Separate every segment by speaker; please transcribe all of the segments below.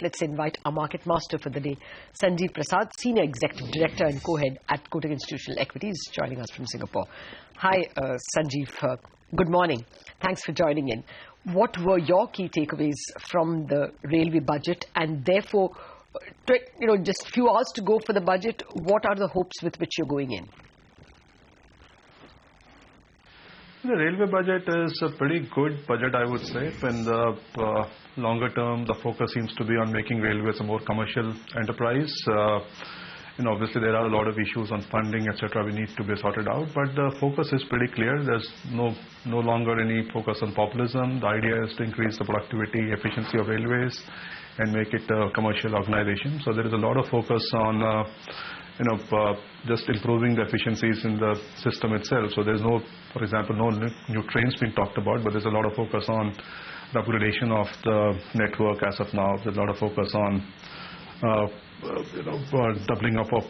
Speaker 1: Let's invite our market master for the day, Sanjeev Prasad, Senior Executive Director and Co-Head at Kotak Institutional Equities, joining us from Singapore. Hi, Sanjeev. Good morning. Thanks for joining in. What were your key takeaways from the railway budget, and therefore, just a few hours to go for the budget, what are the hopes with which you're going in?
Speaker 2: The railway budget is a pretty good budget, I would say. In the longer term, the focus seems to be on making railways a more commercial enterprise. Obviously there are a lot of issues on funding, etc. we need to be sorted out, but the focus is pretty clear. There's no longer any focus on populism. The idea is to increase the productivity, efficiency of railways and make it a commercial organization. So there is a lot of focus on just improving the efficiencies in the system itself. So there's for example, no new trains being talked about, but there's a lot of focus on the upgradation of the network as of now. There's a lot of focus on doubling up of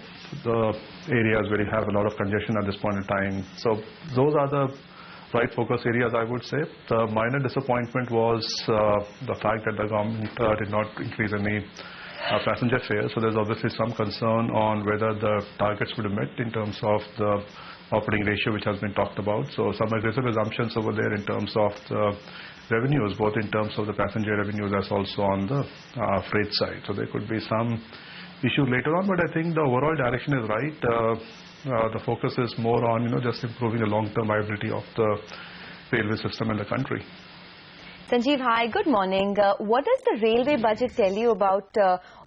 Speaker 2: the areas where you have a lot of congestion at this point in time. So those are the right focus areas, I would say. The minor disappointment was the fact that the government did not increase any passenger fares. So there's obviously some concern on whether the targets would be met in terms of the operating ratio which has been talked about. So some aggressive assumptions over there in terms of the revenues, both in terms of the passenger revenues as also on the freight side. So there could be some issues later on, but I think the overall direction is right. The focus is more on just improving the long-term viability of the railway system in the country.
Speaker 3: Sanjeev, hi, good morning. What does the railway budget tell you about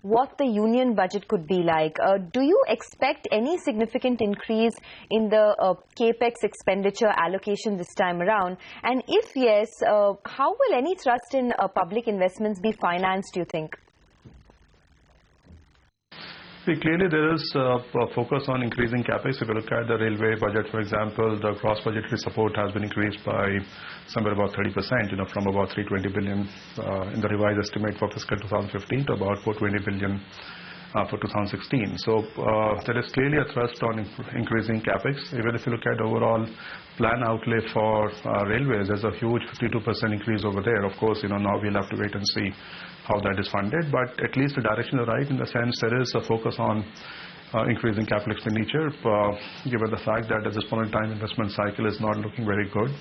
Speaker 3: what the union budget could be like? Do you expect any significant increase in the capex expenditure allocation this time around? And if yes, how will any thrust in public investments be financed, do you think?
Speaker 2: Clearly, there is a focus on increasing capex. If you look at the railway budget, for example, the gross budgetary support has been increased by somewhere about 30%, from about 320 billion in the revised estimate for fiscal 2015 to about 420 billion for 2016. So there is clearly a thrust on increasing capex. Even if you look at overall plan outlay for railways, there's a huge 52% increase over there. Of course, now we'll have to wait and see how that is funded, but at least the direction is right in the sense there is a focus on increasing capital expenditure, given the fact that at this point in time investment cycle is not looking very good.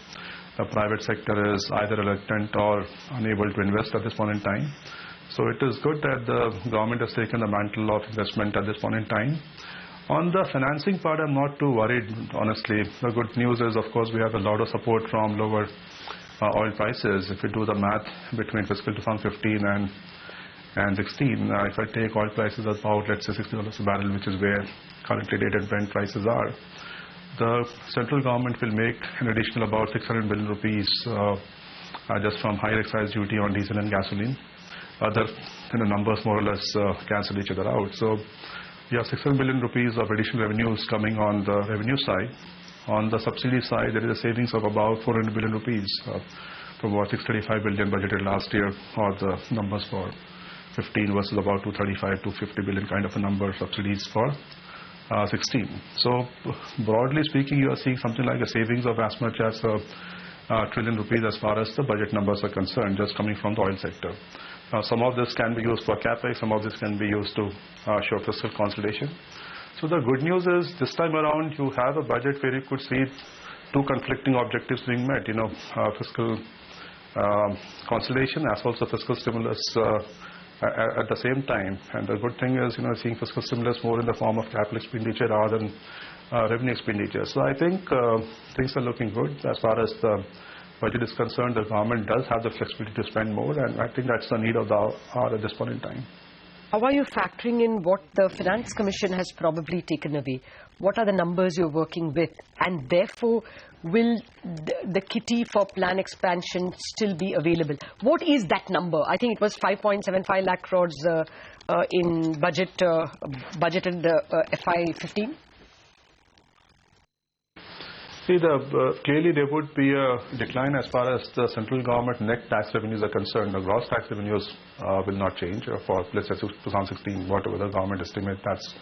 Speaker 2: The private sector is either reluctant or unable to invest at this point in time. So it is good that the government has taken the mantle of investment at this point in time. On the financing part, I'm not too worried, honestly. The good news is, of course, we have a lot of support from lower oil prices. If you do the math between fiscal 2015 and 16, if I take oil prices about, let's say, $60 a barrel, which is where currently dated Brent prices are, the central government will make an additional about 600 billion rupees just from higher excise duty on diesel and gasoline. Other numbers more or less cancel each other out. So you have 600 billion rupees of additional revenues coming on the revenue side. On the subsidy side, there is a savings of about 400 billion rupees from about 635 billion budgeted last year, or the numbers for 15 versus about 235 to 50 billion kind of a number subsidies for 16. So broadly speaking, you are seeing something like a savings of as much as a trillion rupees as far as the budget numbers are concerned, just coming from the oil sector. Some of this can be used for capex, some of this can be used to show fiscal consolidation. So the good news is this time around you have a budget where you could see two conflicting objectives being met, fiscal consolidation as well as fiscal stimulus at the same time. And the good thing is, seeing fiscal stimulus more in the form of capital expenditure rather than revenue expenditure. So I think things are looking good as far as the budget is concerned. The government does have the flexibility to spend more, and I think that's the need of the hour at this point in time.
Speaker 1: How are you factoring in what the Finance Commission has probably taken away? What are the numbers you're working with? And therefore, will the kitty for plan expansion still be available? What is that number? I think it was 5.75 lakh crores in budgeted FY15.
Speaker 2: See, clearly there would be a decline as far as the central government net tax revenues are concerned. The gross tax revenues will not change for, let's say, 2016, whatever the government estimate, that's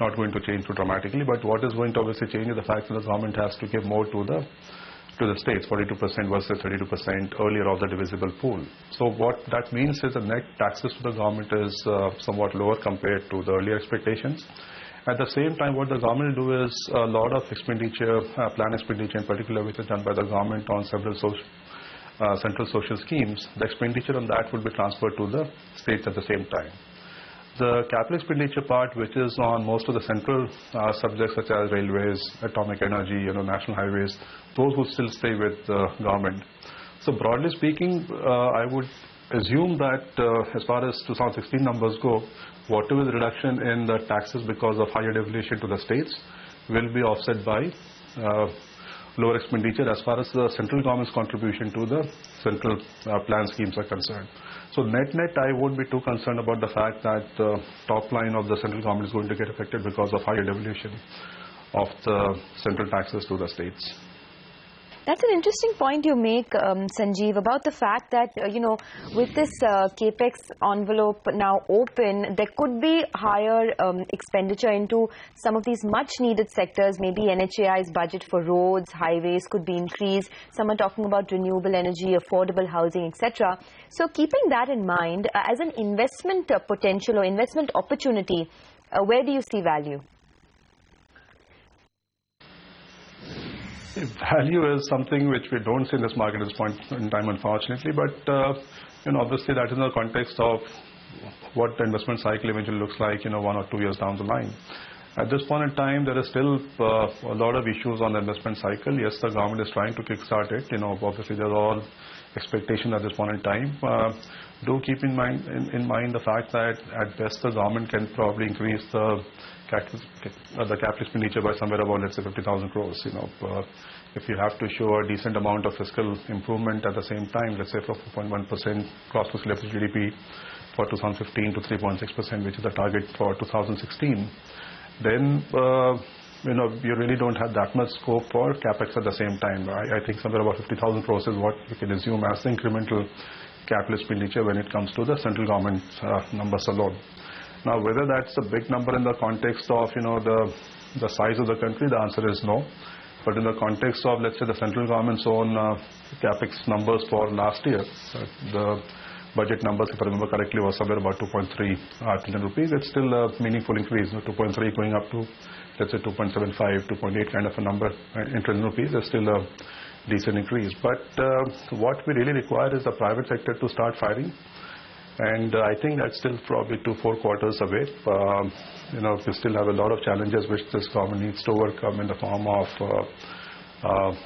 Speaker 2: not going to change too dramatically. But what is going to obviously change is the fact that the government has to give more to the to the states, 42% versus 32% earlier of the divisible pool. So what that means is the net taxes to the government is somewhat lower compared to the earlier expectations. At the same time, what the government will do is a lot of expenditure, plan expenditure in particular, which is done by the government on several central social schemes. The expenditure on that will be transferred to the states at the same time. The capital expenditure part, which is on most of the central subjects such as railways, atomic energy, national highways, those would still stay with the government. So broadly speaking, I would assume that as far as 2016 numbers go, whatever the reduction in the taxes because of higher devolution to the states will be offset by lower expenditure as far as the central government's contribution to the central plan schemes are concerned. So net, I won't be too concerned about the fact that the top line of the central government is going to get affected because of higher devolution of the central taxes to the states.
Speaker 3: That's an interesting point you make, Sanjeev, about the fact that, with this capex envelope now open, there could be higher expenditure into some of these much needed sectors. Maybe NHAI's budget for roads, highways could be increased. Some are talking about renewable energy, affordable housing, etc. So keeping that in mind, as an investment potential or investment opportunity, where do you see value?
Speaker 2: Value is something which we don't see in this market at this point in time, unfortunately. But obviously that is in the context of what the investment cycle eventually looks like, 1 or 2 years down the line. At this point in time, there is still a lot of issues on the investment cycle. Yes, the government is trying to kickstart it. Obviously there are all expectations at this point in time. Do keep in mind the fact that at best the government can probably increase the capital expenditure by somewhere about, let's say, 50,000 crores. If you have to show a decent amount of fiscal improvement at the same time, let's say from 4.1% gross fiscal GDP for 2015 to 3.6%, which is the target for 2016, then you really don't have that much scope for capex at the same time. I think somewhere about 50,000 crores is what we can assume as the incremental capital expenditure when it comes to the central government numbers alone. Now, whether that's a big number in the context of the size of the country, the answer is no. But in the context of, let's say, the central government's own capex numbers for last year, the budget numbers, if I remember correctly, was somewhere about 2.3 trillion rupees. It's still a meaningful increase. 2.3 going up to, let's say, 2.75, 2.8 kind of a number in trillion rupees. It's still a decent increase. But what we really require is the private sector to start firing. And I think that's still probably 2-4 quarters away. We still have a lot of challenges which this government needs to overcome in the form of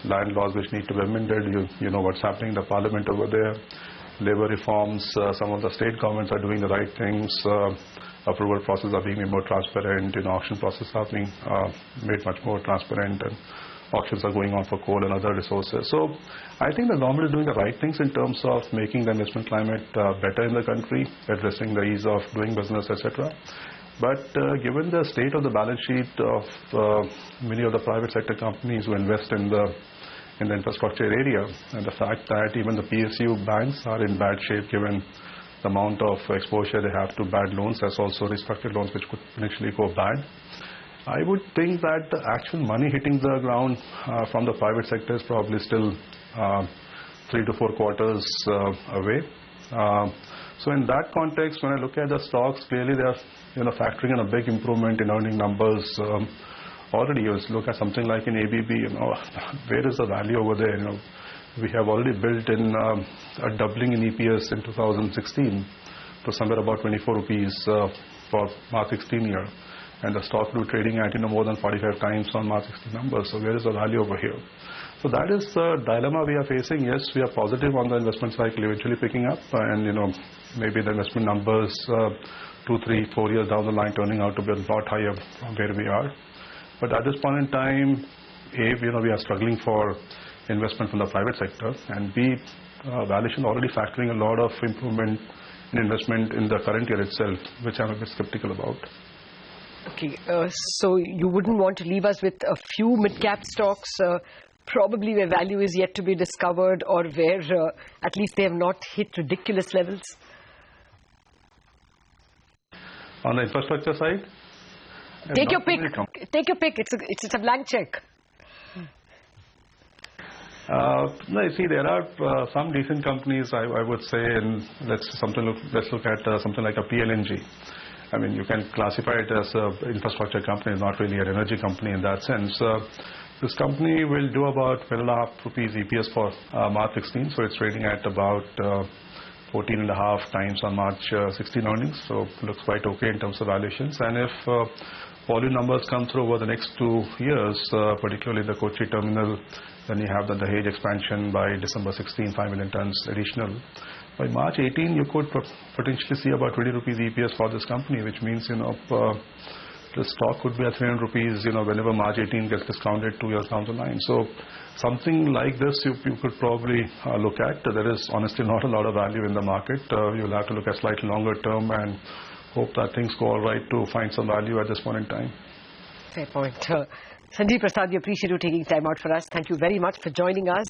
Speaker 2: land laws which need to be amended. You know what's happening in the parliament over there. Labor reforms, some of the state governments are doing the right things. Approval processes are being made more transparent. Auction processes are being made much more transparent. And auctions are going on for coal and other resources. So I think the government is doing the right things in terms of making the investment climate better in the country, addressing the ease of doing business, etc. But given the state of the balance sheet of many of the private sector companies who invest in the infrastructure area, and the fact that even the PSU banks are in bad shape given the amount of exposure they have to bad loans, as also restructured loans which could potentially go bad, I would think that the actual money hitting the ground from the private sector is probably still 3 to 4 quarters away. So in that context, when I look at the stocks, clearly they are factoring in a big improvement in earning numbers. Already, you look at something like in ABB, where is the value over there? We have already built in a doubling in EPS in 2016 to somewhere about 24 rupees for March 16 year. And the stock will be trading at more than 45 times on March 16 numbers. So where is the value over here? So that is the dilemma we are facing. Yes, we are positive on the investment cycle eventually picking up, and maybe the investment numbers 2, 3, 4 years down the line turning out to be a lot higher from where we are. But at this point in time, A, we are struggling for investment from the private sector, and B, valuation already factoring a lot of improvement in investment in the current year itself, which I'm a bit skeptical about.
Speaker 1: Okay, so you wouldn't want to leave us with a few mid-cap stocks, probably where value is yet to be discovered, or where at least they have not hit ridiculous levels?
Speaker 2: On the infrastructure side?
Speaker 1: Take your pick. Take your pick. It's a blank check.
Speaker 2: No, you see, there are some decent companies, I would say, and let's look at something like a PLNG. I mean, you can classify it as an infrastructure company, it's not really an energy company in that sense. This company will do about 12.5 rupees EPS for March 16, so it's trading at about 14.5 times on March 16 earnings, so looks quite okay in terms of valuations. And if volume numbers come through over the next 2 years, particularly the Kochi terminal, then you have the Dahej expansion by December 16, 5 million tons additional. By March 18, you could potentially see about 20 rupees EPS for this company, which means, the stock could be at 300 rupees, whenever March 18 gets discounted 2 years down the line. So something like this you could probably look at. There is honestly not a lot of value in the market. You'll have to look at slightly longer term and hope that things go all right to find some value at this point in time.
Speaker 1: Fair point. Sanjeev Prasad, we appreciate you taking time out for us. Thank you very much for joining us.